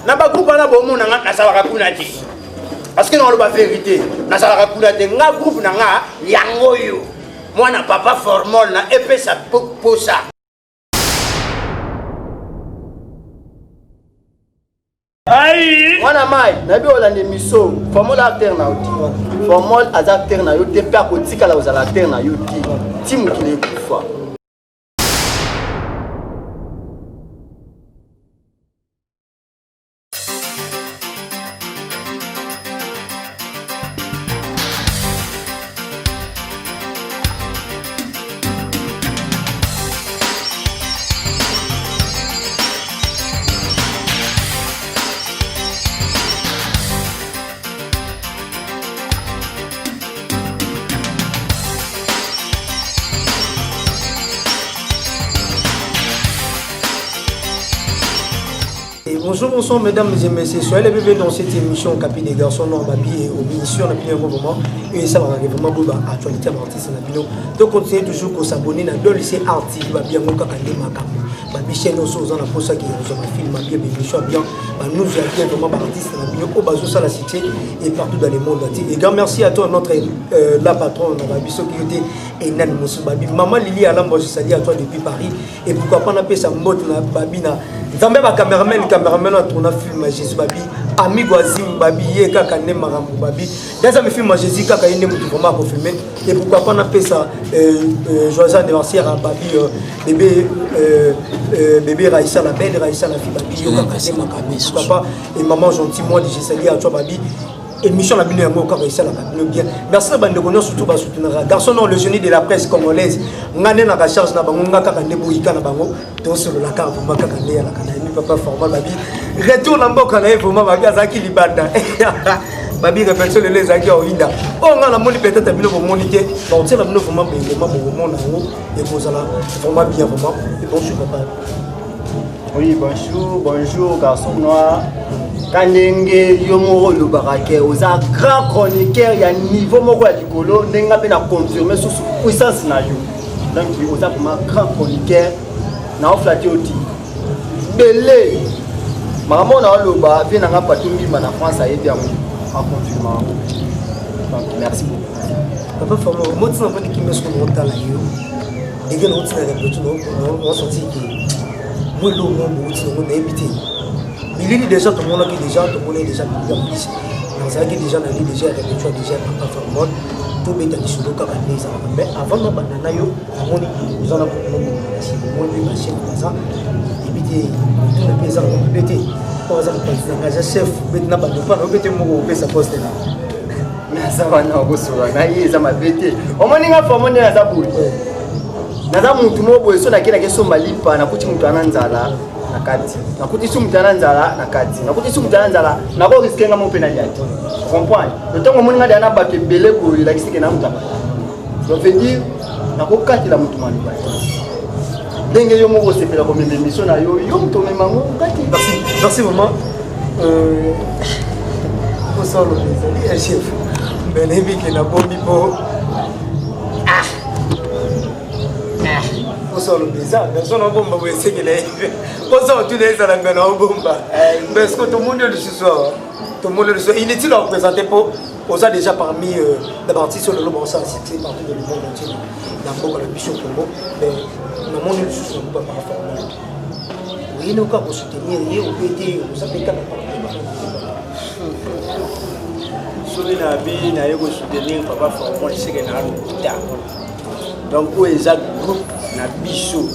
na ba groupe na bomo na nga sala ka kuna ti parce que non le ba vérité na sala ka kuna te nga groupe na nga yango yo mwana papa formol na epé sa posa aïe mwana mai na bi olande miso formol acteur na oti formol az acteur na yo te pe akotika la ozala acteur na yo ti ti mokili ekufa Bonjour, bonsoir mesdames et messieurs, soyez les bébés dans cette émission Capi des garçons non babi et au ministère de l'opinion vraiment et ça va vraiment beaucoup actualité artiste na bino donc continuez toujours qu'on s'abonner dans le lycée artiste va bien mon kakande makambo babi chaîne aussi aux en pour ça qui ont un film bien émission bien nous j'ai vraiment artiste na bino au bazo ça la cité et partout dans le monde entier et grand merci à toi notre la patronne na babi qui était Enan Moussou babi maman Lili Alambo je salue à toi depuis Paris et pourquoi pas na pesa mbote na babi na Zambé ba cameraman a tourné film Jésus babi amigo Azim babi ye kaka ne marambo babi dans un film Jésus kaka yene mutu vraiment ko filmer et pourquoi pas na pesa joyeux anniversaire à babi bébé Raïssa la belle Raïssa la fille babi yo kaka ne makambi papa et maman gentil moi je salue à toi babi émission la bino yango ka Raïssa la bino bien merci à bande connaisseur surtout ba soutenir garçon non le génie de la presse congolaise ngane na recharge na bango ngaka kande boyika na bango to sur la carte pour maka kande ya la kana papa formal babi retour na mboka na vraiment babi azaki libanda babi réflexion les zaki oinda on nga na moni peut-être bino bo monike donc c'est la bino vraiment vraiment bo mona ngo et vous allez vraiment bien vraiment et bonjour papa oui bonjour garçon noir kanenge yo moko le barake oza grand chroniqueur ya niveau moko ya likolo ndenga pe na confirmer sous puissance na yo donc oza vraiment grand chroniqueur na oflati oti belé maman na loba vient na patumbi na France a été en confirmant donc merci beaucoup papa formo moti na poni kimeso ko tala yo dege no tsina le botu no sorti ki moi lo mo moti no na éviter il est déjà tout le monde qui déjà tout le monde est déjà bien plus dans ça qui déjà na déjà répétition déjà papa formo tout bien dans sur le cas mais avant na banana yo amoni ils en a pour si moi lui machine comme ça éviter tout le pays en pété par exemple quand chef maintenant ba pas pété mo ko pesa poste là na ça va na ko sura na yeza ma pété o moni nga formo na za buli na za mutu mo boye so na kila keso malipa na kuti mutu ananzala na kati na kuti su mutu ananzala na kati na kuti su mutu ananzala na ko risque nga mo pe na yati comprendre le temps moni nga dana ba ke belé boye la kisike na mutu donc veut dire na ko kati la mutu malipa ndenge yo moko sepela ko meme mission na yo yo mutu memango kati merci maman bonsoir le chef mais les mecs na bombi po bonsoir le bizarre personne na bomba bo essayer les bonsoir tous les ala ngana bomba mais ce que tout le monde le soir tout le monde le soir il est-il à représenter pour on a déjà parmi des artistes sur le lobo ça c'est partout dans le monde entier dans beaucoup la mission Congo mais le monde ne se pas par rapport oui nous quand vous soutenir et au PT vous savez quand soki na bi na ye soutenir papa formol seke na luta donc oyo eza groupe na biso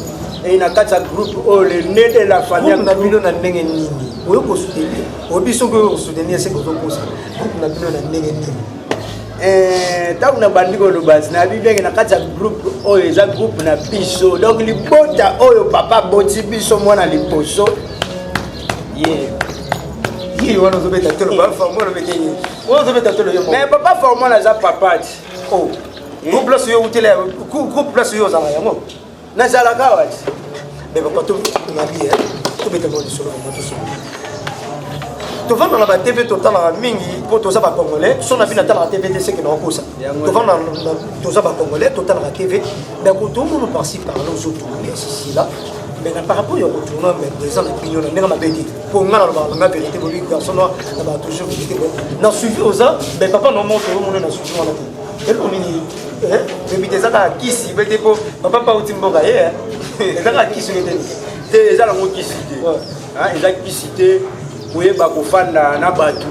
et na kati ya groupe oyo le nez de la famille na bino na ndenge nini oyo kosoutenir oyo biso koyo kosoutenir seke ozokosa groupe na bino na ndenge nini ntango na bandi koloba na bibenge na kati ya groupe oyo eza groupe na biso donc libota oyo papa boti biso mwana liposo ye wana ozobeta tolo baformol obete ye wana ozobeta tolo yo mais papa formol aza papa ti groupe place yo utele groupe place yo ozala yango nazalaka wati mais papa tonabi tobeta mo lisolo mo tosolo tovanda na batv totalaka mingi mpo toza bacongolais so na bino atalaka tv te seke na okosa tovanda toza bacongolais totalaka tv donc tomona parci parla ozotourne sisila mais par rapport au tournoi mais président de l'opinion on m'a dit pour moi la vérité pour lui garçon noir va toujours vérité dans suivi aux ans mais papa non montre au monde dans suivi on a et on mini mais des ça qui si mais pour papa pas au timboga hein et ça qui se te eza lango kisite eza kisite koyeba kofanda na bato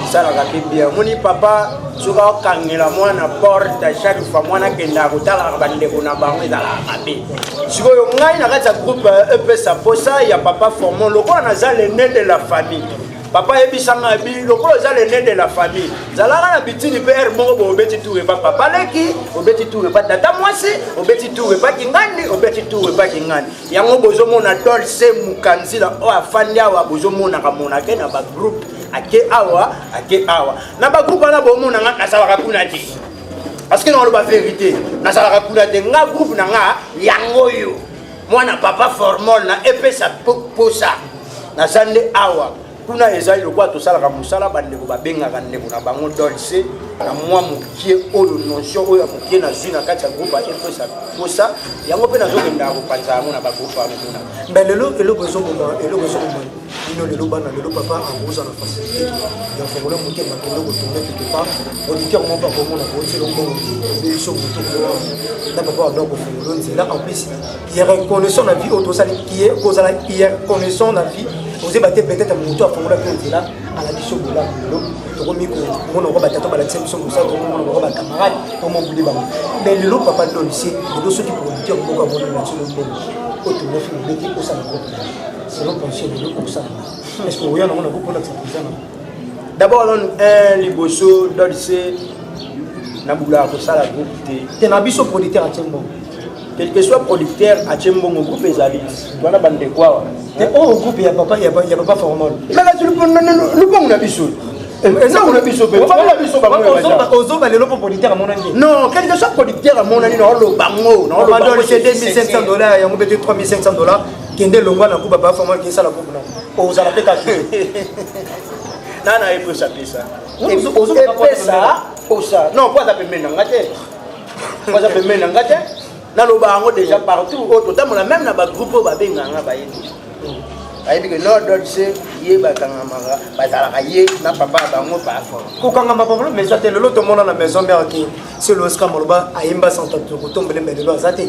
esalaka mpe bien moni papa soki akangela mwana porte chaque fois mwana akendaka kotalaka bandeko na bango ezalaka mabe sikoyo ngai na kati ya groupe epesa posa ya papa formon lokola naza le nez de la famille papa yebisanga bi lokola eza le nez de la famille zalaka na bitini mpe ere moko bo obeti tour epa papa leki obeti tour epa tata mwasi obeti tour epa kingandi obeti tour epa kingandi yango bozomona Dolce Mukanzila oyo afandi awa bozomonaka monake na bagroupe ake awa na bagroupe wana bomona nga nasalaka kuna te parce que naloba vérité nasalaka kuna te nga groupe na nga yango oyo mwana papa formol na epesa posa naza nde awa kuna ezali lokwa tosalaka mosala bandeko babengaka ndeko na bango Dolce na mwa mokie oyo notion oyo ya mokie na zwi na kati ya groupe epesa posa yango mpe nazokendaka kopanza yango na bagroupe amomona mais eloko ezomoma ino lelo bana lelo papa akoza na facilité ya fongola moke bakende kotourne quelque part auditeur mo papa omona kootela mbongo biso moto na papa ador kofongola nzela en plus il y a reconnaissant la vie autosali qui est kozala il y a reconnaissant la vie oze bate peut-être moto afongola mpe nzela ala biso bola lelo tokomi komona ngo batata balakisa biso mosala tokomona ngo bacamarade tomobuli bango mais lelo papa Dolce lelo soki producteur moko amona na biso mbongo otomofi mobeti osala kote c'est le pension de l'eau. Est-ce que vous avez un groupe d'abord, un liboso Dolce Naboula Kosala groupe. Tu es un biso producteur à Tchembo. Quel que soit producteur à Tchembo, au groupe est allé. Tu as un bande de quoi? Au groupe, il n'y a pas formol. Mais là, tu le prends, on a biso. Non, quel que soit producteur à mon ami, on va donner $2500, on va donner $3500. Qui est le roi d'un coup, papa, formol qui est ça la coupe. Aux alapécages. Non, il peut s'appeler ça. Non, pas d'appeler maintenant. Pas d'appeler maintenant. Dans le bar, déjà partout, même dans le groupe, ayebi que non Dolce yeba kangamara bazala ye na papa bango pa fort ko kangama papa mais ça te le lot monde na maison mère qui c'est le Oscar Moloba ayemba santa to tombele mais le azate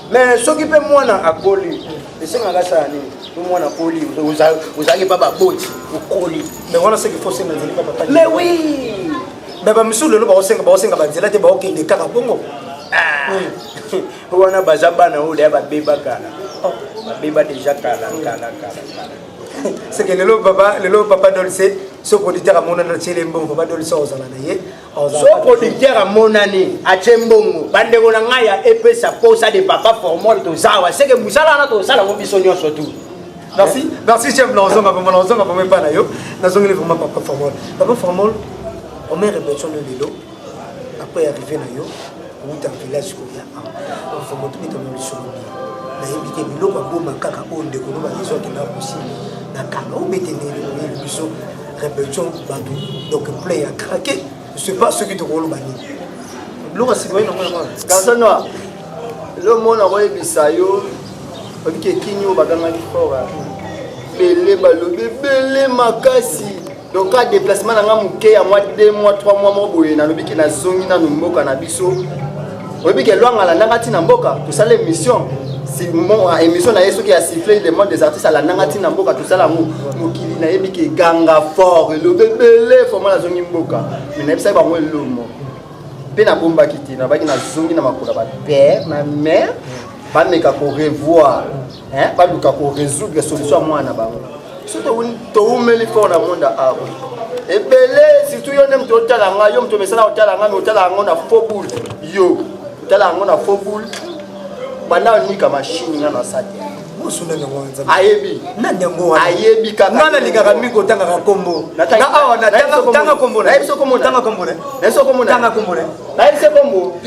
mais soki pe mwana akoli esenga kasa ni to mwana koli uzaki baba boti ukoli mais wana c'est qu'il faut se mettre papa mais oui mais ba monsieur le lo ba osenga banzela te ba okende kaka bongo wana bazabana ule ba beba kala beba déjà kala. C'est que le papa Dolce, ce producteur à mon année, papa Dolce aux années. Ce producteur à mon année, à Tchembongo, Bandegonanga, et sa pose à des papas formol de Zawa. C'est que Moussala n'a ça, la mobilisation surtout. Merci, chef Lanzong, à mon Lanzong, à mon panayo. Lanzong est vraiment papa formol. Papa formol, on met répétition de l'élo. Après arriver à yo, on est en village, on fait mon tout dans le sur nayebi biloko boma kaka o ndeko no balizo kina kusi na kana o beteneli o biso répétition bantu donc play à craquer je sais pas ce qui te rôle bani biloko sikoyi na mwana kasano le mona ko ebisayo obike kinyo baganga fora bele balobe bele makasi donc à déplacement na ngamuke ya mois 2 mois 3 mois mo boye na lobiki na zongi na mboka na biso obike lwanga la ndanga na mboka to sala émission si mon émission na yeso qui a sifflé le monde des artistes à la nangati na mboka tout ça la mokili na yebi ke ganga fort le bébé forma la zongi mboka mais na bisa ba mo lomo pe na bomba kiti na baki na zongi na makola ba père na mère ba meka ko revoir hein ba luka ko résoudre solution moi na bango surtout to umeli fort na monde a et belé surtout yo nem to tala nga yo mto mesala o tala nga me o tala nga na faux boule yo tala nga na faux boule bana nika machine ngana sate musuna ngwanza ayebi nanyango ayebi kaka ngana lingaka miko tanga ka kombo na awa na tanga kombo na yeso kombo tanga kombo na yeso kombo na tanga kombo na yeso kombo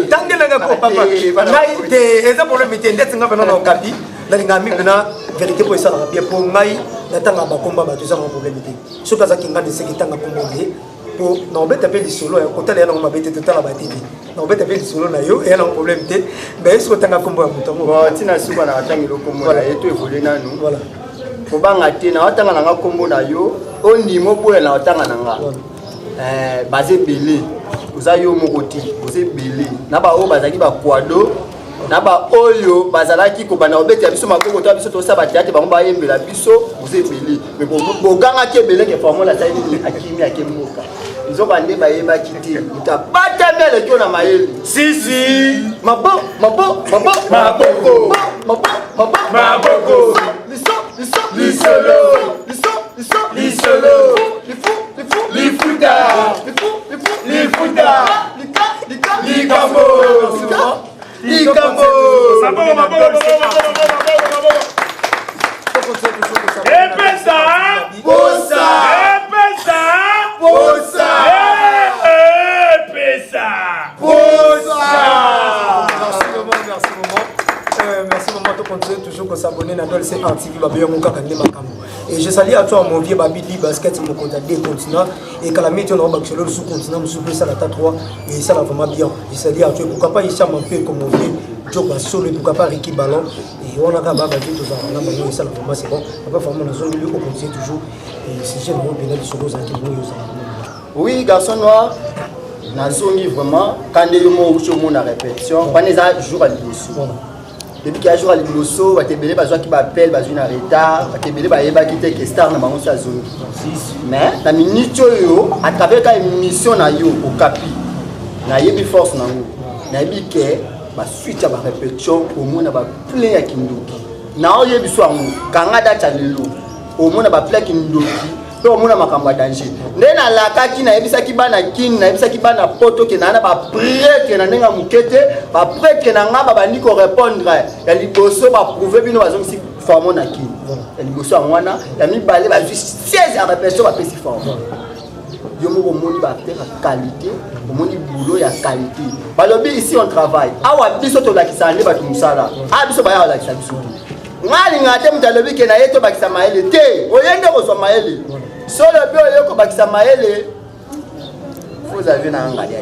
tangela nga ko papa ngai te eza problème te ndetse nga bana na okapi na linga mi bana vérité pour ça bien pour ngai na tanga ba komba ba tuzanga problème te soka za kinga de seki tanga kombo ye ndeko na obeta pe lisolo ya kotala yana mabete totala ba TV na obeta pe lisolo na yo et na problème te mais est-ce que tanga kombo ya muto mo bon tina suka na atangilo kombo na yeto evolé nanu voilà ko banga te na atanga na kombo na yo ondimo boye na atanga na nga basé belé oza yo mokoti osé belé na ba o bazaki ba kwado na ba oyo bazalaki ko bana obeta biso makoko to biso to sa ba théâtre bango ba yembela biso osé belé mais bo ganga ke belé ke formula ta ni akimi akemboka izo bande ba yeba kiti utabata mele kyo na mayeli si mabo lisolo likambo merci maman to continuer toujours que s'abonner na Dolce Art TV ba bien mon kakande makambo et je salue à toi mon vieux baby basket mon compte des continents et calamité on va sur sous continent sous ça la 3 et ça va vraiment bien je salue à toi pourquoi pas il chame un peu comme mon vieux Joe Bassolo pourquoi pas Ricky Ballon et on a gaba tout ça on a besoin ça la vraiment c'est bon après vraiment la zone on continue toujours et si j'ai mon bien sur nos activités oui garçon noir nazongi vraiment quand les mots sur mon répétition on est à jour à l'émission depuis qu'il y a jour à l'émission va te belé bazwa qui m'appelle bazwa na retard va te belé ba yeba qui te que star na bango sa zone mais na minute yo à travers ka émission na yo au capi na yebi force na ngo na yebi ke ba suite ba répétition au moins na ba plein ya kindoki na o yebi so ngo kanga data lelo au moins na ba plein kindoki to mona makamba danger ndena lakaki na yebisaki bana kin na yebisaki bana poto ke na ba prêtre na nenga mukete ba prêtre na ngaba bandi ko répondre ya liboso ba prouver bino bazong si formo na kin ya liboso ngwana ya mibale ba juste 16 à répétition ba pesi formo yo moko moni ba faire qualité moni boulot ya qualité balobi ici on travaille awa biso to lakisa nde batu musala a biso ba ya lakisa biso ngali ngate mutalobi ke na yeto bakisa maele te oyende ko so maele solo bio yoko bakisa maele vous avez na anga dia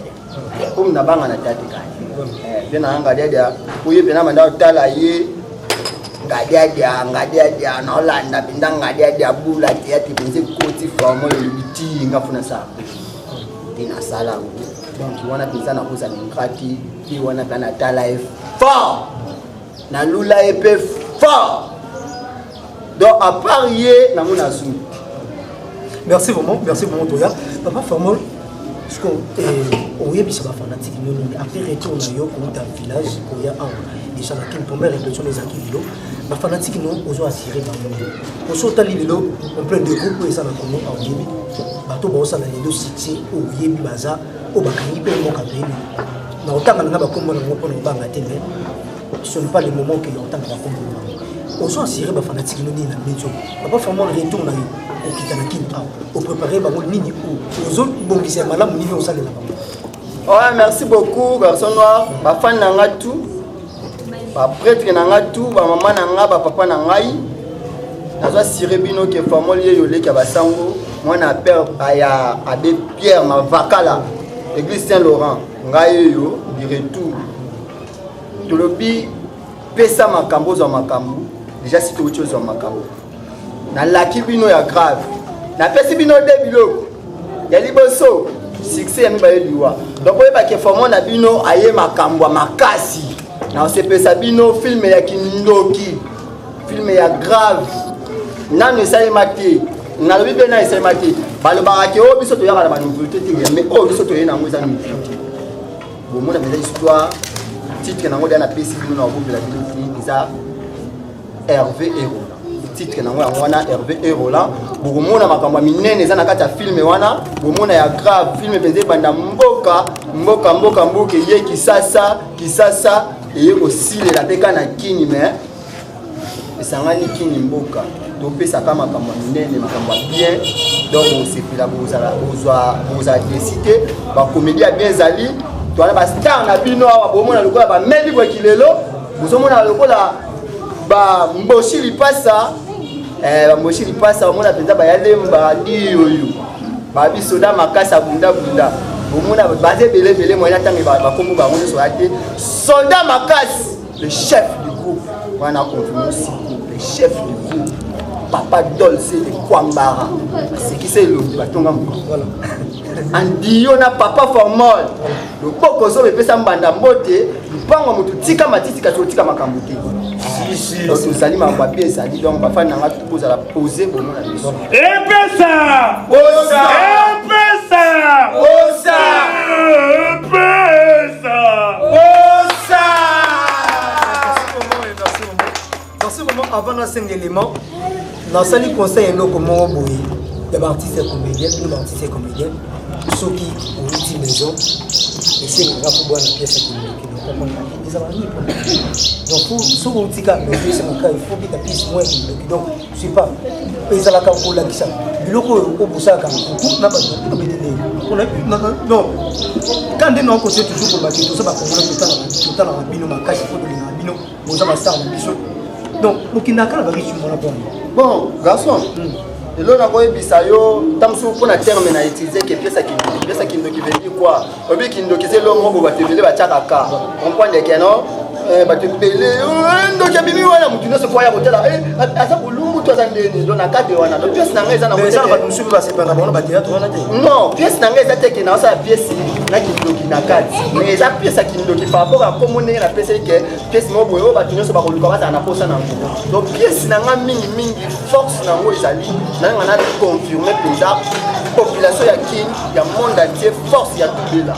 comme na banga na tati kani bien na anga dia uye pena manda tala ye ngadia na Holanda binda ngadia bula dia tipenze koti formo libiti ngafuna sa tina sala donc wana pesa na koza ngati ki wana kana tala fort na lula epe fort donc à parier na mona sou. Merci vraiment Toya. Papa Formol, parce qu'on est bien fanatique, après retour dans le village, il y a déjà la première réflexion des acquis. Ma fanatique, nous, on a assuré dans le monde. On saute à l'île, on prend des groupes et ça va comme en Yébi. Bateau, on s'en a les deux cités, au Yébi Baza, au Bakani, et au Kabéli. Dans le temps, on a comme on a télé. Ce n'est pas les moments que l'on entend comme on a assuré ma fanatique, nous, dans le métier. Papa Formol retourne dans au Kitanakin, au préparer ma mini ou aux autres bon qui s'est malade, au niveau de la ouais, merci beaucoup, garçon noir. Ma fan n'a tout, ma prêtre n'a tout, ma maman n'a pas, papa n'a pas. Nazo Sirebino qui est formol yole qui a basango. Moi na père aya Abbé Pierre ma vakala, église Saint-Laurent. Ngai yo di retour. Tolobi pesa makambo za makambo. Déjà si tu autre chose za makambo. Na laki bino ya grave na pesi bino de biloko ya liboso succès ya mibaye liwa donc oyeba ke formo na bino aye makambo makasi na osepesa bino film ya kindoki film ya grave nano esalema te nalobi mpe na esalema te balobaka ke oyo biso toyaka na banouveauté te mais oyo biso toye nango eza nouveauté bomona mpenza histoire titre nango deya na pesi bino na obobela bino film eza Hervé Héros titre nango yango wana Hervé Hérola bokomona makambo minene eza na kati ya filme wana bomona ya grave filme penze banda mboka ye kisasa eye kosilela mpe ka na kini mais esangani kini mboka topesaka makambo minene makambo bien donc osepela bozala desite bacomédie ya bien ezali towana bastar na bino awa bomona lokola bameli bwekilelo bozomona lokola bamboshi lipasa bamboshi lipasa omona penza bayalemba di oyo babi soda makasa bunda bunda omona basé belé moyen tangi ba kombo ba ngone so ate soldat makasi le chef du groupe wana confirmé aussi le chef du groupe Papa Dolce de Kwambara c'est qui c'est le batonga voilà andiyo na papa formol le poko so pesa mbanda mbote mpango mutu tika matiti ka tika makambo te si donc sali ma papier sali donc ba fana nga tupoza la poser bomo na biso Epesa dans ce moment avant dans 5 éléments dans sali conseil eno comment boy ya artiste comédien nous artiste comédien ceux qui ont une maison et c'est une grave bonne pièce qui nous des amis donc pour ceux qui ont une pièce il faut que ta pièce moins donc je sais pas ils ont la carte là qui ça biloko au busaka tout n'a pas on a non quand des non côté toujours pour bateau ça va tout temps la bino ma cache pour les bino on ça va ça biso donc mokinaka na baki chimona bon garçon et là on a ebisa yo tamso pour na terme na utiliser que pièce qui veut dire quoi obi qui ndoki c'est l'homme bo batebele ba tchaka ka comprendre que non batebele ndoki bimi wana mutu no se kwa ya hôtel asa bulumbu to zandeni donc na cadre wana donc pièce na ngeza na mais ça va nous suivre ba sepana bon ba théâtre wana te non pièce na ngeza te que na sa pièce na ki ndoki na cadre mais ça pièce qui ndoki par rapport à comment on a pièce que pièce mo boyo ba tunyo so ba koluka ba na posa na donc pièce na nga mingi force na ngo ezali na nga na confirmer déjà population ya king ya monde entier force ya tubela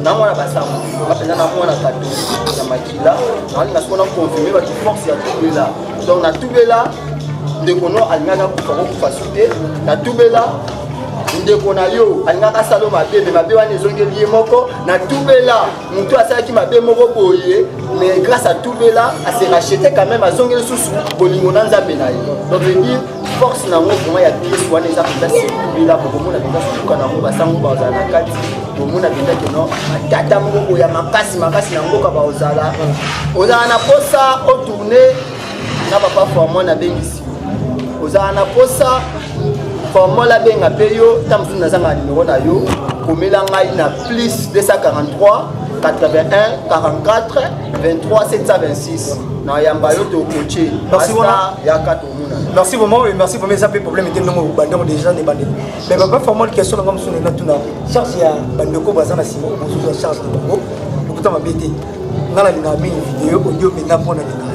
na mwana basambo bapenda na mwana kato na makila na sona confirmer ba force ya tubela donc na tubela ndekono alingaka kufa sute na tubela ndeko na yo alingaka salo mabe wana ezongeli ye moko na tubela mutu asalaki mabe moko boye mais grâce à tubela a se racheté quand même azongeli susu bolingo na nzambe na ye donc je dis force na ngo vraiment ya pièce wana eza penda tubela bokomona penda suka na ngo basango bazala na kati bomona penda ke non atata moko boya makasi na ngoka bazala ozala na posa o tourner na papa formol na bengisi ozala na posa formol la benga peyo tamsu nazanga numéro na yo komela ngai na plus 243 81 44 23 726 na yamba yo to coacher basta ya katomuna merci vraiment et merci pour mes appels problème était non bandon déjà des bandés mais papa formol question na ngam sona na tuna charge ya bandoko bazana simo bozo charge de bango lokuta mabete ngala linga mini vidéo audio mais na pona linga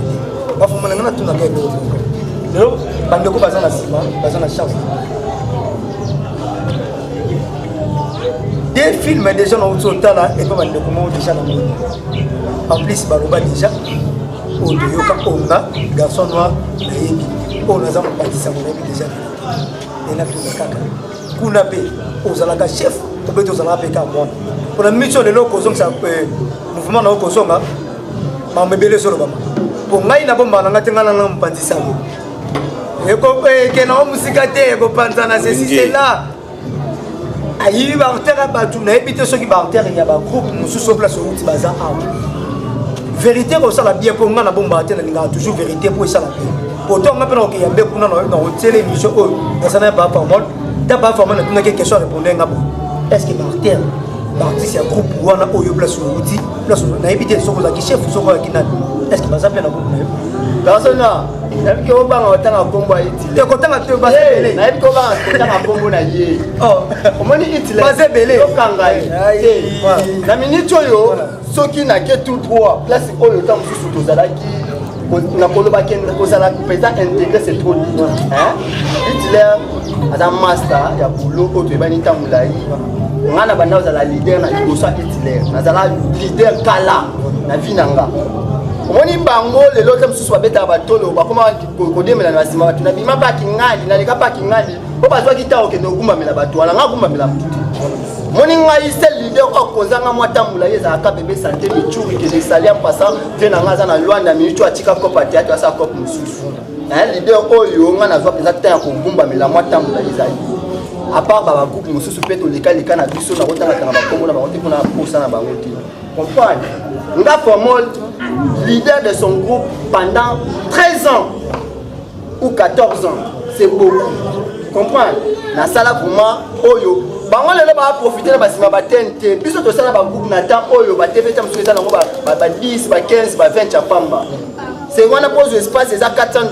ba formol ngana tuna ka do lelo bandoko bazana sima bazana charge des films déjà dans le là et pas mal de comment déjà dans le en plus baroba déjà au yoka onga garçon noir nayebi on a zama patisa mon ami déjà et là tout le kaka kuna pe ozalaka chef to beto ozalaka pe ka moi pour la mission de loko zong ça mouvement na loko zonga ma mebele solo bama pour ngai na bomba na ngatenga na mpandisa et ko ke na musika te ko panzana c'est là ayi ba terre ba tout na ebité ceux qui ba terre il y a ba groupe nous sous place au petit bazar vérité ko ça la bien pour nga na bomba te na linga toujours vérité pour ça la bien pourtant nga pena ko ya mbe kuna na hôtel émission o na sana ba formol ta ba formol na tuna question répondre nga bon est-ce que ba terre artiste ya groupe wana o yo place au petit place na ebité so ko la chef so ko ki na est-ce que ba za pena ko na persona nabi ko banga otanga kombo iti te ko tanga te ba sebele nabi ko banga otanga kombo na ye oh omoni iti ba sebele yo kanga na minute oyo soki na ke tout droit place oyo tam susu tozalaki na koloba ken kozala pesa intégré c'est trop dur hein Hitler aza master ya boulot oyo toyebani tamulai nga na banda ozala leader na liboso ya Hitler nazala leader kala na vie na nga omoni bango lelo te mosusu babetaka batolo bakoma kodemela na basima bato na bima paki ngali naleka paki ngali po bazwaki ntango okende ogumbamela bato wana nga gumbamela motu te moni ngai sel leader okonzanga mwa tambola ye ezalaka bebe sante michuri kende esali ya mpasa te na nga aza na lwanda minute atika kope ateatre asala kope mosusu leader oyo nga nazwa mpenza te ya kogumbamela mwa tambola ezali apart babagroupe mosusu mpe tolekaleka na biso na kotangaka na bakombo na bango te mpona posa na bango te comprendre nga formol leader de son groupe pendant 13 ans ou 14 ans, c'est beaucoup. comprendre na sala vraiment oyo bango lelo ba profiter na basima ba TNT biso to sala ba groupe na temps oyo ba TV tam sur ça nango ba 10 ba 15 ba 20 ya pamba c'est wana pose espace eza $400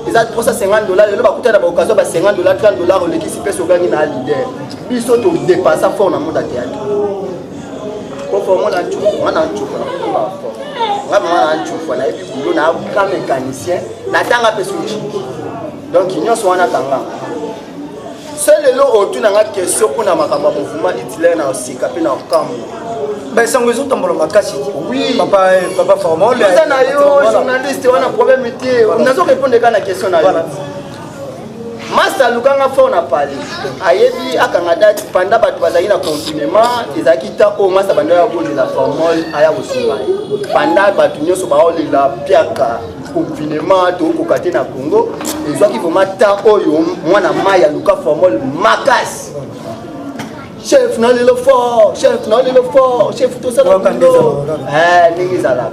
eza $350 lelo ba kuta na ba occasion ba $50 $30 le kisi peso gangi na leader biso to dépasser fort na monde théâtre ko formo la chupa wana chupa ba fort ngaba wana chupa na ebi bulo na ka mécanicien na tanga peso donc nyonso wana tanga c'est le lot autour na question pour na makamba mouvement Hitler na osika pe na okambo ben sango zo tombola makasi oui papa formol ça na yo journaliste wana problème était nazo répondre à la question na yo Master Lukanga fort na parler ayebi akanga date pendant batu bazali na confinement ezaki ta o master bando ya boli la formol aya kosunga pendant batu nyoso baole la piaka confinement to kokate na Congo ezwaki vraiment ta oyo mwana maya luka formol makas chef na lelo fort chef to ça ningi zala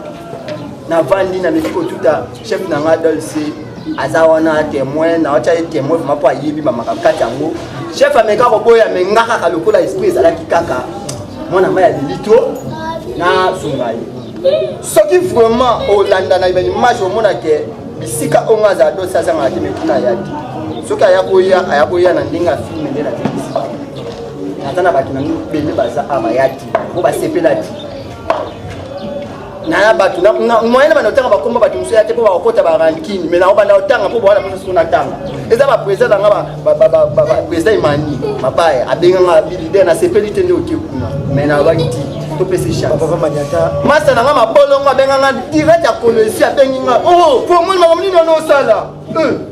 na vandi na meko tuta chef na ngadolsi azawana témoin na acha témoin vraiment pour ayibi mama kakati yango chef ameka ko boya mengaka ka lokola esprit ezala kikaka mwana maya lito na sungai soki vraiment olanda na image omona ke bisika onga za do sasa ngati mekuna yati soki ayakoya na ndinga film ndena bisika natana batu na bele baza abayati ko basepelati na batu na moyenne ba notanga bakomba batu muso yate po ba okota ba rankini mais na obanda otanga po bwana muso na tanga eza ba president nga ba president imani mapaya abenga nga leader na sepelite ndio okuna mais na bakiti to pese cha papa maniata master na nga mabolongo abenga nga direct ya kolesi abengi nga oh pour moi makamni no sala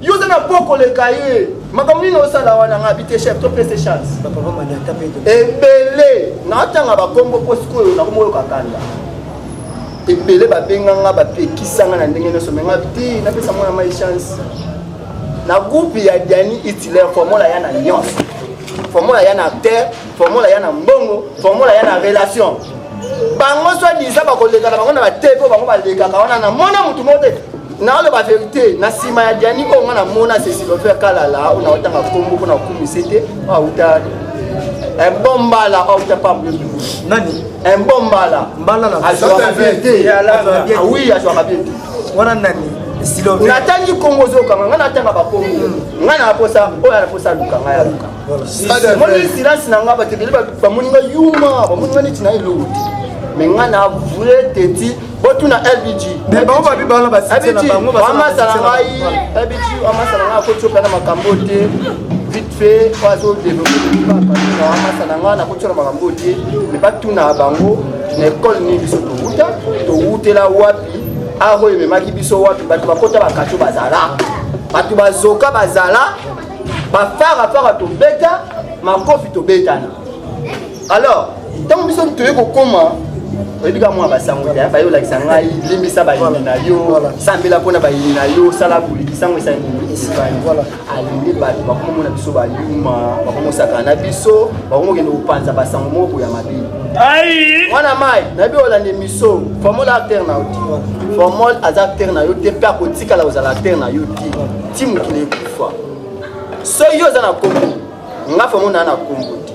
yo za na poko le kaye makamni no sala wana nga bite chef to pese chance papa maniata peto ebele na tanga bakombo posiko na komoyo kakanda ebele babenganga bapekisanga na ndenge nyonso menga biti napesa mwana mai chance na groupe ya Diani Hitler formula ya na nyonso formula ya na acteur formula ya na mbongo formula ya na relation bango so disa bakoleka na bango na batepo bango balekaka wana na mona mutu mote na le ba vérité na sima ya Diani ko ngana mona Cécile faire kalala ona otanga kombo ko na kumisete auta un bon mbala auta pas bleu nani un bon mbala na ajoa vérité oui ajoa vérité wana nani silo natangi kongo zoka ngana tanga ba kongo ngana aposa oya aposa luka ngaya luka moni silence na ngaba tekele ba moninga yuma ba moninga niti na iloti mais ngana vrai teti botu na LBG mais ba ba bibala ba site na bango ba masala ngai LBG amasala ngai ko tsoka na makambo te vite fait oiseau développer pas parce masala ngai na ko tsoka makambo te mais pas tout na bango na école ni biso to utela wapi aho ememaki biso wapi bato bakota bakacho bazala bato bazoka bazala bafara tobeta makofi tobetana alors ntango biso toye kokoma oyebika mwa basango te bayolakisa ngai limbisa bayini na yo sambela mpona bayini na yo sala bulikisango esavoilà alingi bato bakomona biso bayuma bakomosaka na biso bakomokende kopanza basango moko ya mabili wana mai nayebi olanda miso formol acteur na yo ti formol aza acteur na yo te mpe akotikala kozala acteur na yo ti ti mokili ekufa so yo oza na kombo nga formol naa na kombo te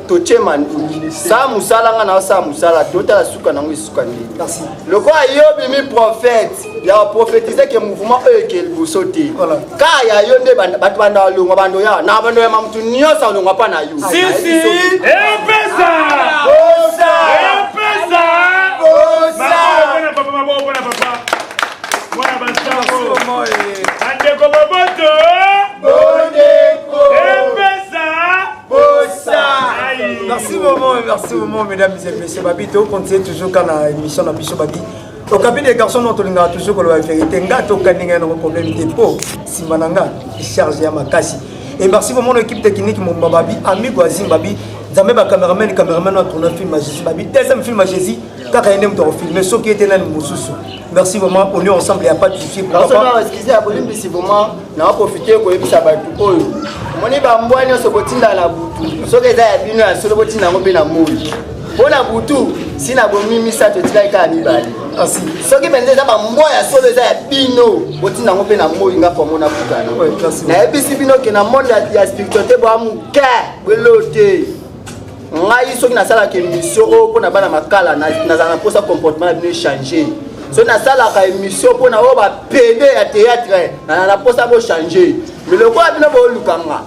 tochema saa musala nga na saa musala totala suka nango esuka ndeni lokola yo bimi prophète ya prophétiser ke mouvement oyo eke liboso te ka ya yo nde bato banda balongwa bando ya na bando ya mamutu nyonso alongwa mpa na yo Merci beaucoup, mesdames et messieurs. Babi, on continue toujours quand la émission n'a plus Babi. Au cabinet des garçons, on a toujours que la vérité. Ngato kaninga un problème de peau. Si mananga, il charge ya makasi. Et merci pour mon équipe technique, mon Babi, ami Guazim Babi. Zamé ba cameraman, notre notre film à Jésus Babi. Deuxième film à Jésus. Car il y a un film, ce qui était là, nous sous. Merci vraiment, on est ensemble, il n'y a pas de souci. Excusez à Pauline, c'est vraiment, on a profité pour y aller. Moni bambwani osobotinda la butu soke za ya bino ya solo botinda ngo pe na moli Pour la boutou, si na bomi misa te tika ika mibali. Merci. Ce qui bende za ba mboya solo za bino, botina ngompe na moyinga pour mona kutana. Ouais, merci. Na ebisi bino ke na monde ya spiritualité bo amuke, belote. Ngai soki na sala ke mission po na bana makala na za na posa comportement na bino changer. So na sala ka émission po na o ba PD ya théâtre na posa bo changer. Mais le quoi bino bo lukanga.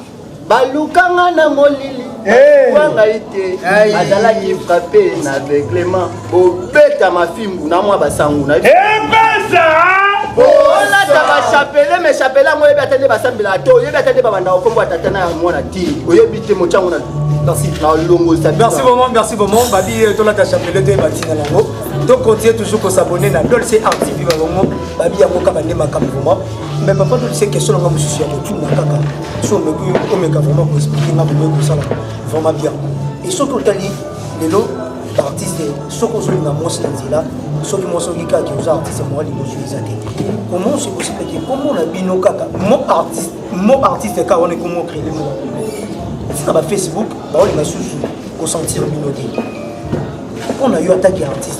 Ba lukanga na molili. Wanga ite azala ki frappé na aveuglement. Bo beta mafimbu na mwa basangu na. Ebasa! Ola ta ba chapele mais chapele mo yebi atende basambela to yebi atende ba banda okombo atatana ya mwana ti. Oyebi te mo changu na. Merci. Merci vraiment. Babi, tu l'as chapelé de Matina Lango. Donc, continuez toujours à s'abonner à Dolce Arti Viva Lango. Babi, il y a beaucoup de vraiment. Mais papa, tu sais que sur le moment, je suis à tout le monde. Sur le moment, on me vraiment pour expliquer ma vraiment bien. Et surtout, tu as dit, les lots d'artistes, ceux qui sont dans mon là, ceux qui m'ont sauvé, qui sont artistes, moi, les mots, comment c'est possible que, comment on a bien nos caca, mon artiste, car on est comment créer les mots. Si on a Facebook, on a sous consentir minauté. On a eu attaqué artiste,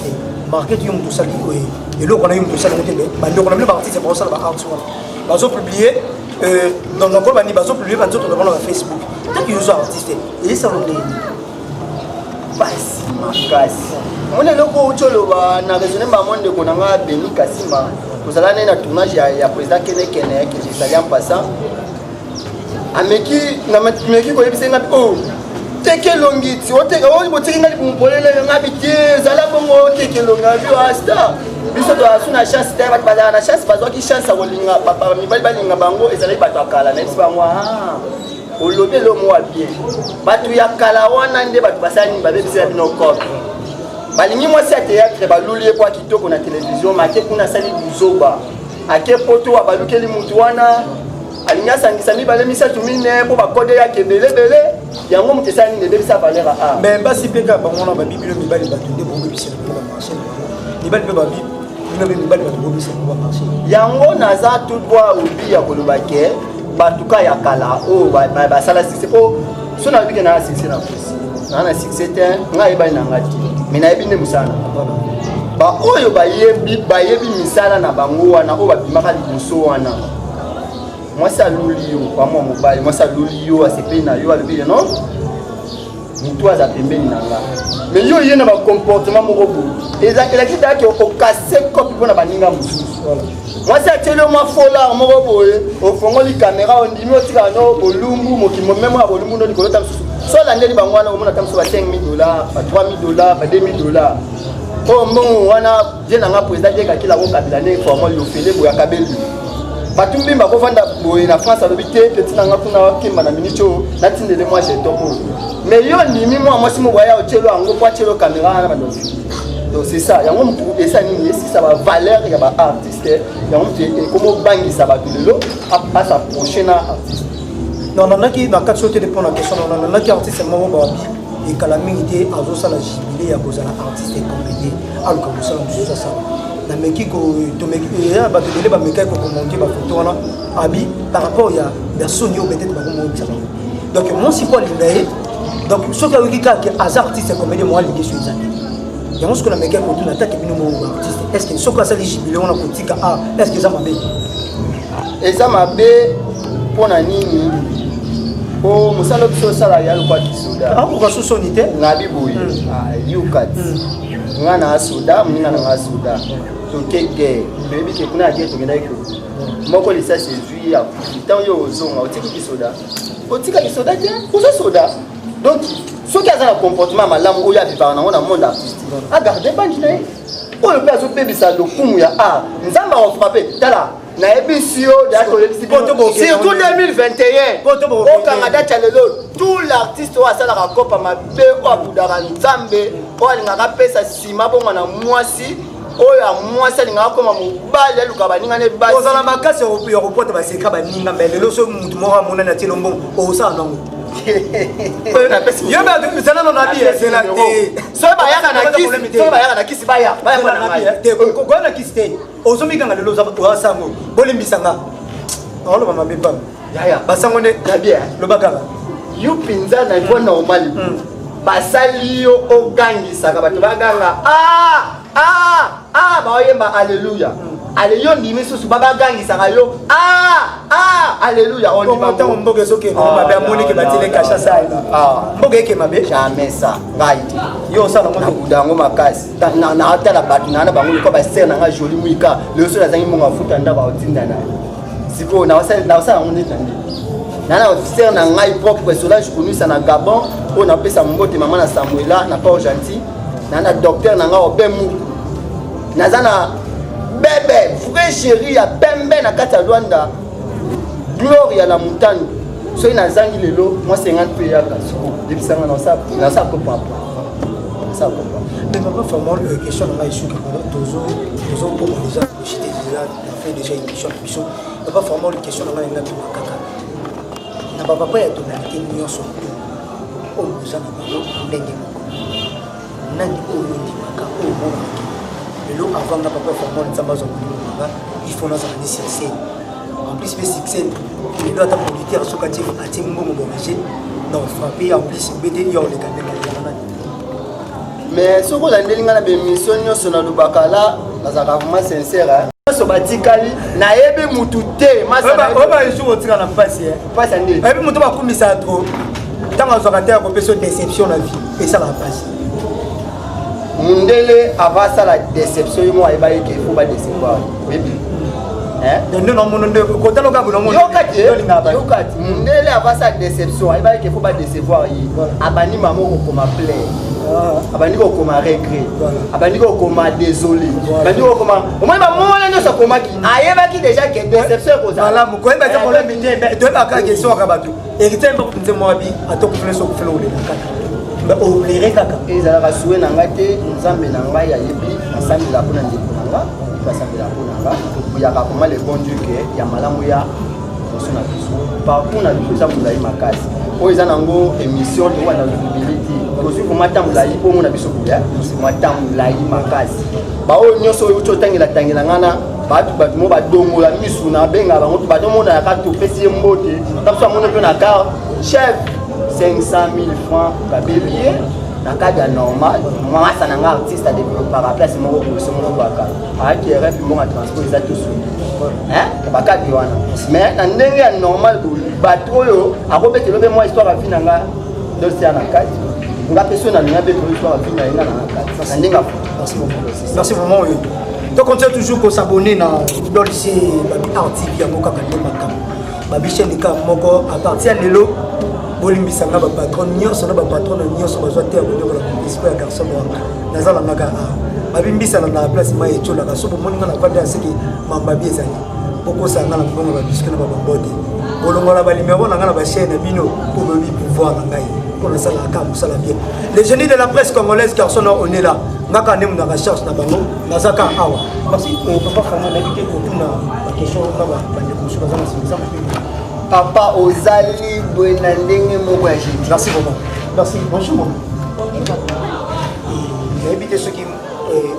marqué tout ça et là on a eu tout ça on a même artiste c'est pour ça art ils ont publié dans le col ils ont publié dans Facebook. Tant qu'ils sont artistes et ça on est pas on est loco cholo na raisonner ba monde ko na nga Beni Kasima pour ça là na tournage ya président Kene qui s'est en passant ameki ko yebisa oh teke longiti oteke o boteki ngali kumpolele ngabiti zala bongo teke longabi asta biso to asuna chance te bat bala na chance bazwa ki chance a kolinga papa mibali balinga bango ezali bato akala na tsiba mwa olobe lo mwa bien bato ya kala wana nde bato basani babebisa bino ko balingi mwa sa théâtre balulie kwa kitoko na télévision make kuna sali buzoba ake poto abalukeli mutu wana alinga sangisa mibale misatu mine po bakode ya kebele bele yango mutesani ne bebisa valeur a mais basi peka bangona ba bibilo mibale batunde bongo bisela ba marché mibale pe ba bibilo mibale batunde bongo bisela ba marché yango naza tout droit obi ya kolobake batuka ya kala o ba sala succès po sona bike na succès na plus na succès te ngai ba na ngati mais na yebi ne musana ba oyo ba yebi misala na bango wana o ba bimaka liboso wana. Moi ça l'olio, pas moi mobile, moi ça l'olio à ces pays na yo à lever non. Mutua za pembeni na nga. Mais yo yena ba comportement mo robo. Et ça la kita ki o casser copie pour na baninga mususu. Moi ça telo ma fola mo robo o fongoli caméra on dimi o tika no bolumbu mo ki mo même a bolumbu no likolo tam susu. So la ndeli bangwana o mona tam so ba $5,000, ba $3,000, ba $2,000. Oh mon wana jena nga président ka kila ko kabila ne formal yo fele bo ya kabelu. Batumbi ba kovanda boye na France alobite petit nanga kuna kemba na minicho natindele moi j'ai topo mais yo ndimi moi si mo boya otelo ango kwa chelo caméra na badosi donc c'est ça yango mtu esa nini esi ça va valeur ya ba artiste yango mtu comment bangi ça va lelo à sa prochaine artiste non qui na quatre choses dépend la question non qui artiste mo ba bi et calamité azo sala jubilé ya kozala artiste et comédien alors que ça nous ça na meki ko to meki ya ba tele ba meki ko commenter ba photo wana abi par rapport ya personne yo peut-être ba ko ça donc moi si quoi libéré donc ce que oui ka hasard artiste comédien moi ligue sur ça yango ce que na meki ko to na attaque bino mo artiste est-ce que ce que ça jubilé on a kotika ah est-ce que ça m'a bé et ça m'a bé pour na nini oh musalo biso sala ya kwa kisoda ah pourquoi sous sonité ngabi boy ah yukat ngana soda mninga na soda to keke baby ke kuna je to ngenda iko moko lisa sezui ya tant yo ozonga otiki soda te ozo soda donc ce qui a un comportement malamu oya vivre na on monde artistique a garder bandi na o le place bebisa lokumu ya ah nzamba on frapper tala na ebisio da to lebisi surtout 2021 au Canada chalelo tout l'artiste wa sala ka kopa mabe o abudara nzambe o alingaka pesa sima bonga na mwasi oya mwasi alingaka koma mobali aluka baninga ne basi ozala makasi ya kopota baseka baninga mbele lelo so mutu moko mona na telo mbongo osala nango oyo na pesi yo ba misala no na bia c'est la so ba yaka na kisi baya na ngai ko na kisi te ozomika ngalo za oasango bolimbisanga olo mama beba yaya basango ne kabia lo bakala you pinza na iko normal basali yo ogangisaka bato baganga baoyemba alleluya aleyo ndimi susu babagangisaka yo alleluya ondimatango mboka ezoke mabe amoni ke batile kasha sali mboka eke mabe jamais ça ngai te yo osala nakuda yango makasi naatala bato nana bango loko basere nanga joli mwika leyo so nazangi mbongo afuta ndako aotinda naye sikoyo naosala yango ndeti na nde nana officer na ngai propre Solange Kounoussa na Gabon oyo napesa mbote mama na Samuela na Port Gentil nana docteur na ngai obemu naza na bebe vrai chéri ya pembe na kati ya Luanda gloire ya la montagne soki nazangi lelo mwa 50 mpe yaka siko debisanga nasa kopapa mais papa vraiment question na ngai esuki tozokoma déjà kochite fait déjà émission na biso papa vraiment question na ngai ngaki makaka na bapapa ya tonalité nyonso oyo oza na bango ndenge moko nani oyo ondimaka oyo monaki lelo avant nga papa vraiment nzambe azwa molimo il faut nazala ne succès en plus mpe succès lelo ata producteur soki atie mbongo borage donc frappé en plus bete yo oleka ndenge nani mais soki olandeli ngai na bemission nyonso nalobaka la nazalaka vraiment sincère nyonso batikali nayebi mutu te oba ejour otika na mpasi mpasi ande ayebi moto bakumisa tro ntango azwaka te akopesa déception na vie esalaka mpasi mundele avasala déception yo mo ayeba yeke ifo badecevoir oyebi nde namono nde kotala kaka yokati mundele avasala déception ayeba yeke ifo badecevoir ye abandi mama okokoma plaire abandi kokoma regret abandi kokoma désolé abandi kokoma omoi bamona nyonso akomaki ayebaki déjà ke déception ekozala koyeba te problème te toyebaka question aka bato héritier mpe nze mwabi atokufele sokufele olela kaka olere kaka ezalaka suwe na ngai te nzambe na ngai ayebi nasambela mpo na ndeko na nga basambela mpo na nga tokoyaka koma le bon dieu ke ya malamu ya liboso na biso parcours na biso eza molai makasi oyo eza nango émission tokoka na visibilité tozwi koma ta molai bongo na biso koya koma ta molai makasi baoyo nyonso oyo uti otangela ngana bato mo badongola misu na benga bango bato omonaka topesi ye mbote ta biso amoni mpe na car chef 500 000 francs babelie na cadre normal mwasa na nga artiste a développé par place moko boso moko baka ayaki rep mbongo ya transport eza to suni bakadi wana mais na ndenge ya normal bato oyo akobetela mpe mwa histoire avi na nga dosia na kati nga mpe so nalinga mpe histoire avi na yenga na kati na ndenge merci vraiment oyo to continue toujours kosabone na dolce babi artv yango kaka nde makambo babi chaîne ka moko à partir ya lelo bolimbisanga bapatron nyonso na bapatron na nyonso bazwa te ya kodiokola publicité ya garçon noir nazalangaka babimbisana na place ma etiolaka so bomoninga na vande ya seki mambabi ezali bokosanga na mbongo babiske na babambote bolongola balimi abona nga na bachaine na bino mpo bobi pouvoir na ngai mpo nasalaka mosala bien les génies de la presse congolaise garçon noir on est là ngaka nde muna recherche na bango nazaka awa merci papa fama nayebi te kotuna baquestion na bandeko mosusu baza na simizama papa ozali boye na ndenge moko ya génie merci beaucoup merci bonjour maman nayebi te soki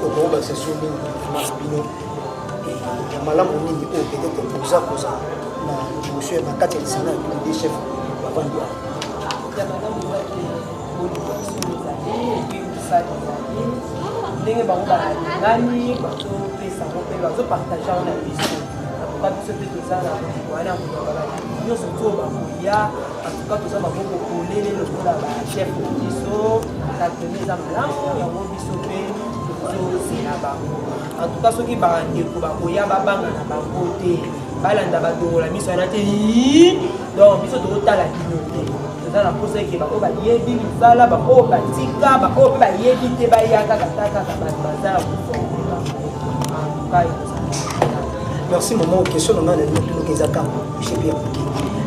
okobakisa so mingi na bino ya malamu nini oyo peut-être oza kozala na liboso na kati ya lisanga ya bino de chef bavandi awa ndenge bango balingani bazopesa ngo mpe bazopartage ngo na biso atuka biso mpe toza na wana nyonso to bakoya atuka toza maboko polele lokola bachef biso tatene eza malamu yango biso mpe tozozela bango atuka soki bandeko bakoya babanga na bango te balanda badongola miso wana te donc biso tozotala bino te toza na mposa eke baoyo bayebi misala baoyo batika baoyo mpe bayebi te bayaka kata kaka bato baza ya koforme bango merci maman question na nga lelo toloki eza kaka chepe ya moke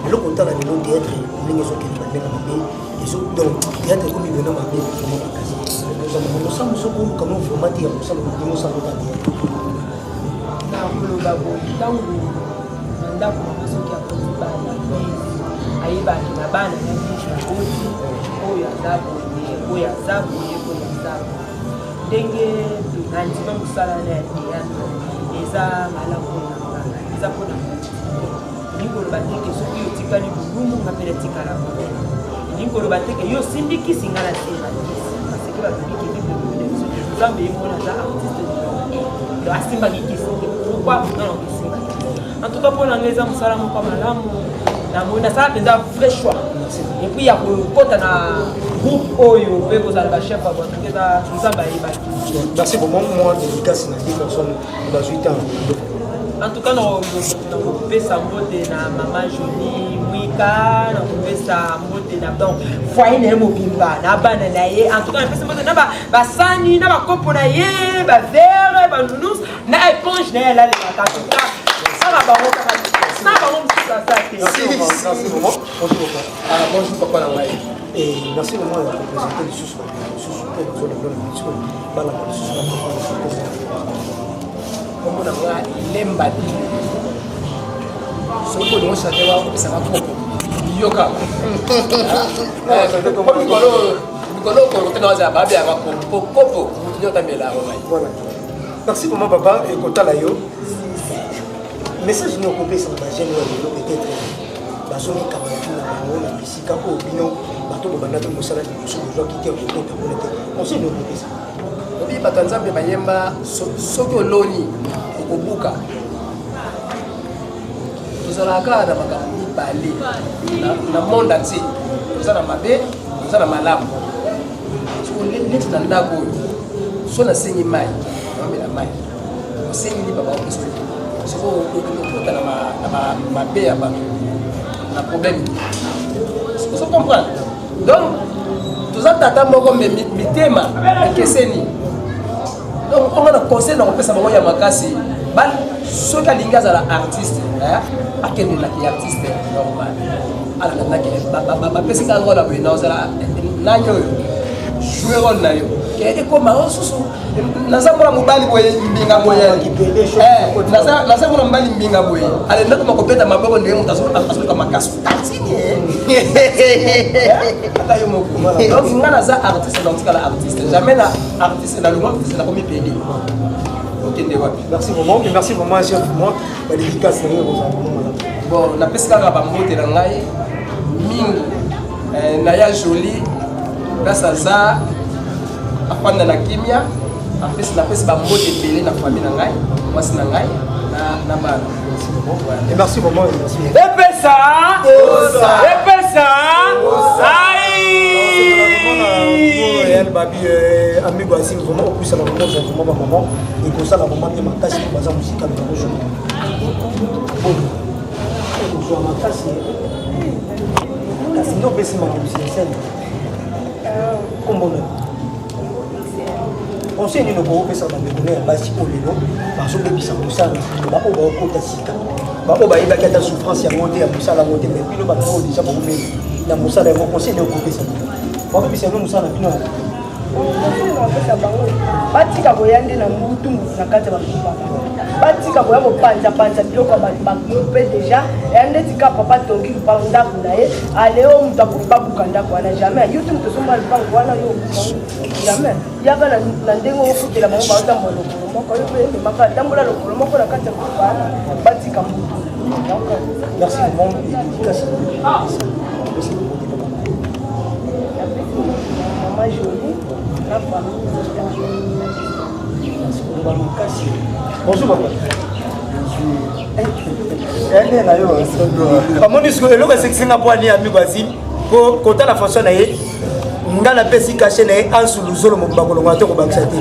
eloko otala lelo théâtre ndenge ezokende bandenge mabe donc théâtre ekomi beno mabe vraiment makasi mosala mosoko kama vraiment te ya mosala ndenge osala oka théâtre na koloba boye ntango na ndako mama soki akomi bana ayebaki na bana na biso bakoti oyo aza boye oyo aza boye oyo aza boye ndenge nandima mosala na ya théâtre eza malamu na nganga eza mpona nikoloba ndenge soki otikali bolumu nga mpena tikala monene ni ko ba teke yo sindiki singala sima parce que ba biki ni de zambe mo na za artiste de asimba ki kisinga pourquoi non kisinga en tout cas pour l'anglaise musala mo pas malamu na mo na ça penza vrai choix et puis ya ko kota na groupe oyo pe ko za ba chef ba tokeza nzamba yiba. Merci beaucoup moi dédicace na 10 personnes dans 8 ans. En tout cas, nous pesa mbote na Mama Jolie, Mwika, nous pesa mbote na donc foyer na mobimba na bana na ye. En tout cas, nous pesa mbote na ba sani na ba kopo na ye, ba verre, ba nounous, na éponge na la les en tout cas. Ça va ba roka ça va on tout ça ça. Merci beaucoup. Bonjour. Ah bonjour papa na mai. Et merci vraiment de présenter les sous pour le bonne dans la Comme on a lemba so ko do sa tewa ko sa ko yoka ko ko tena za ba bia ko ko nyota mela voilà. Merci pour moi papa et kotala yo. Message nous coupé ça va gêner peut-être bazoni kamana na na bisika ko bino bato bo banda to mosala de musu do ki te ko ta ko te. On sait nous coupé ça. Obi batanzambe bayemba soki oloni okobuka tozalaka na makambo mibale na monde entier toza na mabe toza na malamu neti na ndako oyo so nasengi mai naomela mai osengi liba baopeso soko okota na mabe ya bato na problème ozo comprendre donc toza tata moko mitema ekeseni donc on a conseil na kopesa bango ya makasi bal soki alingi azala artiste akende na artiste normal ala naki bapesi ka role boye na ozala nani oyo jouer role na yo ke ekoma osusu nazamona mobali boye mbinga boye naza mona mobali mbinga boye alenda koma kopeta maboko ndenge moto azoluka makasi tatini ata yo moko donc nga naza artiste donc tikala artiste jamais na artiste na longo artiste na komi pedi okende wapi. Merci vraiment chef moi ba dédicace na yo bon napesi kaka bambote na ngai mingi na ya Jolie place aza afanda na kimia napesi bambote ebele na famille na ngai mwasi na ngai na bana. Et merci vraiment merci. Epesa Elle babi amigo asi vraiment plus à la vraiment maman et comme ça la maman est ma casse pour bazar musical dans le jeu. Bon. Et pour ma casse c'est donc baisser ma musique scène. Comment on sait nous ko pesa dans le donner basi pour les noms parce que bisa musala ba o ba ko tasika ba o ba iba kata souffrance ya monter ya musala monter mais puis le ba ko déjà ba mais na musala ya ko sait nous ko pesa ba ko bisa musala pino batika boyande na mutu na kati ya batika boya bopanza biloko bakupe deja yande tika papa tongi lupango ndako na ye aleo mutu akobabuka ndako wana jamais yo tu mutu osomba lupango wana yo jamais yaka na ndenge okutela bango baotambola lokolo moko yo mpe ememaka tambola lokolo moko na kati ya wana batika mutu. Merci vraiment dédicace. Mama Jolie. Bonjour papa. Elle na yo. Amoni siko eloko sekinga po ani amigo asi po kota la fonction na ye. Ngala pesi caché na ye ansulu zolo mo bakolonga to ko bakisa te.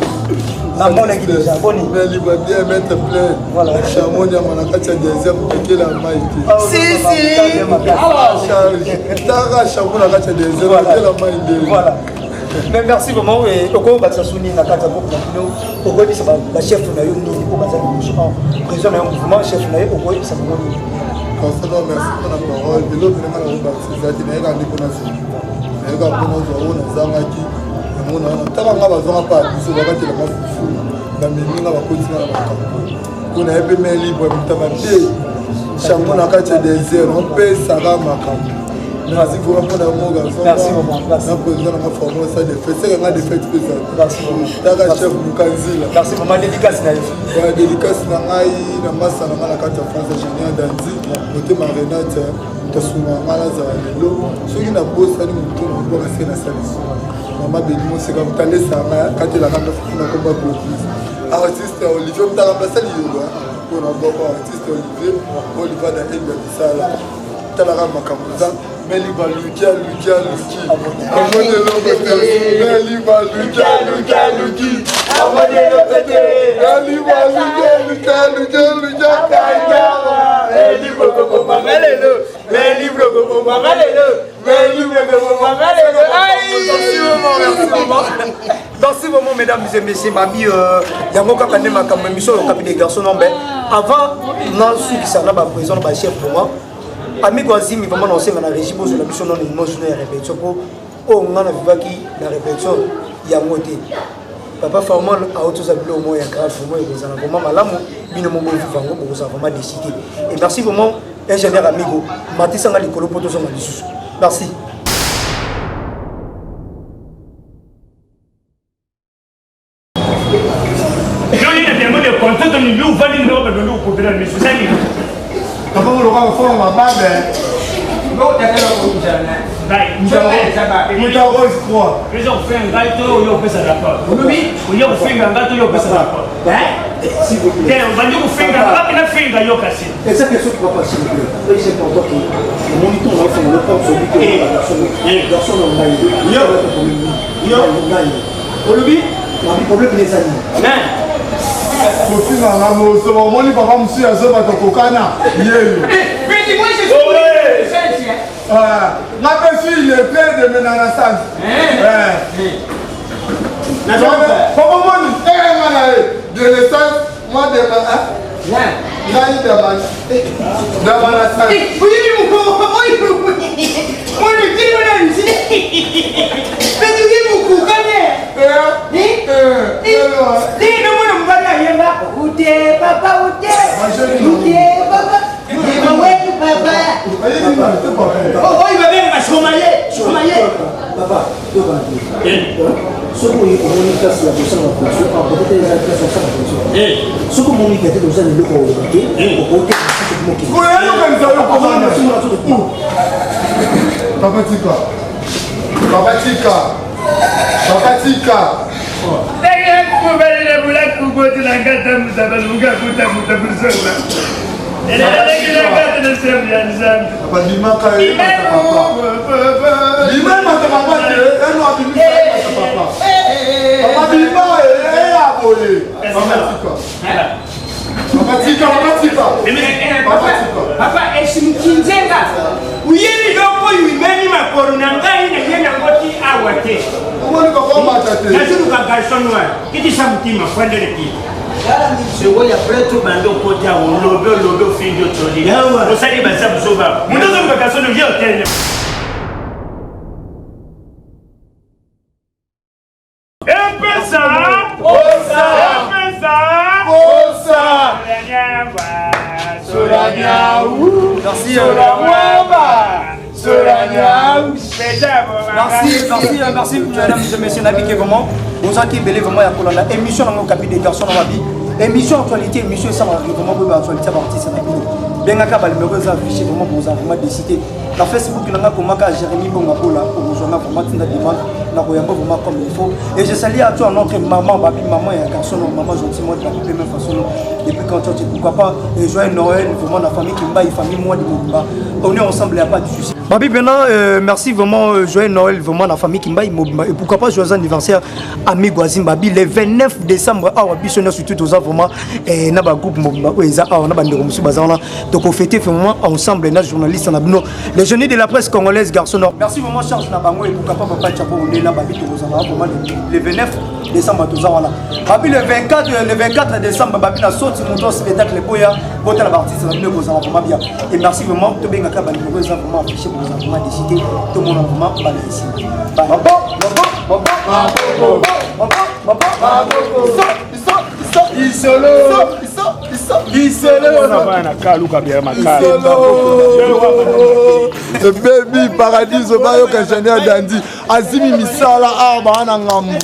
Na mona ki déjà boni. Beli ba bien mettre plein. Voilà, chamonia manakati ya deuxième côté la maïté. Si. Alors, tara chamona kati ya deuxième côté la maïté. Voilà. Mais merci vraiment et oko ba tsasuni na kata ko no oko di sa ba chef na yo ni ko ba za ni président na mouvement chef na yo oko sa ko ni Constant merci pour la parole de l'autre na ko ba tsati na ka ndi kona si na ka kona zo ona zanga ki na mona na taba nga ba zonga pa biso ba kati la mafufu na minga ba kotina na ka kuna ebe meli bo mtaba de chamona kati ya désert on peut sara makambo. Merci pour mon amour. Merci maman. Merci. Ça de fait. C'est un des fêtes présentes. Merci maman. Tara chef Mukanzila. Merci maman dédicace na yo. Ouais, dédicace na ngai na massa na la carte France génial danzi. Côté Marenate tasunga nga nazala lelo soki nabosani motu na mboka se nasalisi mama belimo seka motandesanga katelaka ndafuna komba promise artiste Olivier mutaramplasa liyolo mpona boko artiste Olivier da elba bisala talaka makambo za meliba lukia amonelo pete meliba lukia amonelo pete meliba lukia kanyama meliba koko mangalelo meliba koko mangalelo Dans ce moment, mesdames et messieurs, Babi, il y a un peu de émission au Capitaine des Garçons. Avant, Nansou qui s'en a présent, le chef pour moi. Ami Goazim, il va m'annoncer dans la régie pour la mission non émotionnelle et répétition. Pour on a vu la répétition, il y a monté. Papa Farman a autorisé au moins un grave pour moi et vous en avez vraiment mal à moi. Il ne m'a pas vu pour vous en vraiment décidé. Et merci vraiment, ingénieur Amigo. Matissa n'a l'école pour tous en Malissous. Merci. Kofi na ngamo so moni papa musi azo batokokana yeye. Mais moi je suis na pesu il est plein de menaçances. Na papa moni ngana de naissance moi de nani de man. Da menaçance. Oui moi le dis là ici. Mais tu dis beaucoup quand Papa, est-ce que tu oui, il merci, mesdames et messieurs, vraiment, vous avez vraiment la émission dans le Capitaine des Garçons dans ma vie. Émission actualité, émission ça va vraiment actualité artiste na bino. Bengaka ba numéro za affiché vraiment pour vous vraiment décider. Na Facebook nanga komaka Jérémy Bongapola pour vous joindre vraiment tinda demande na koyamba vraiment comme il faut. Et je salue à toi notre maman, babi maman et garçon maman gentiment de la même façon depuis quand tu pourquoi pas joyeux Noël vraiment la famille Kimba et famille moi de Mobimba. On est ensemble, il n'y a pas de souci. Babi maintenant merci vraiment joyeux Noël vraiment la famille Kimba et Mobimba et pourquoi pas joyeux anniversaire ami Goazim Babi le 29 décembre à Wabisson surtout aux vraiment et na ba groupe Mobimba oeza a na bandeko musu bazana donc on fêter vraiment ensemble na journaliste na bino les jeunes de la presse congolaise garçon nord. Merci vraiment Charles na bango et pourquoi pas papa Chapo on est là Babi to ozana vraiment le 29 décembre tous voilà. Babi le 24 décembre Babi na sorti mon spectacle boya bota la artiste na bino ozana vraiment bien et merci vraiment to benga ka bandeko ozana vraiment affiché pour vous vraiment décider tout le monde vraiment ba ici. Baby paradis obayo ka ingénieur dandi azimi misala arba na ngambu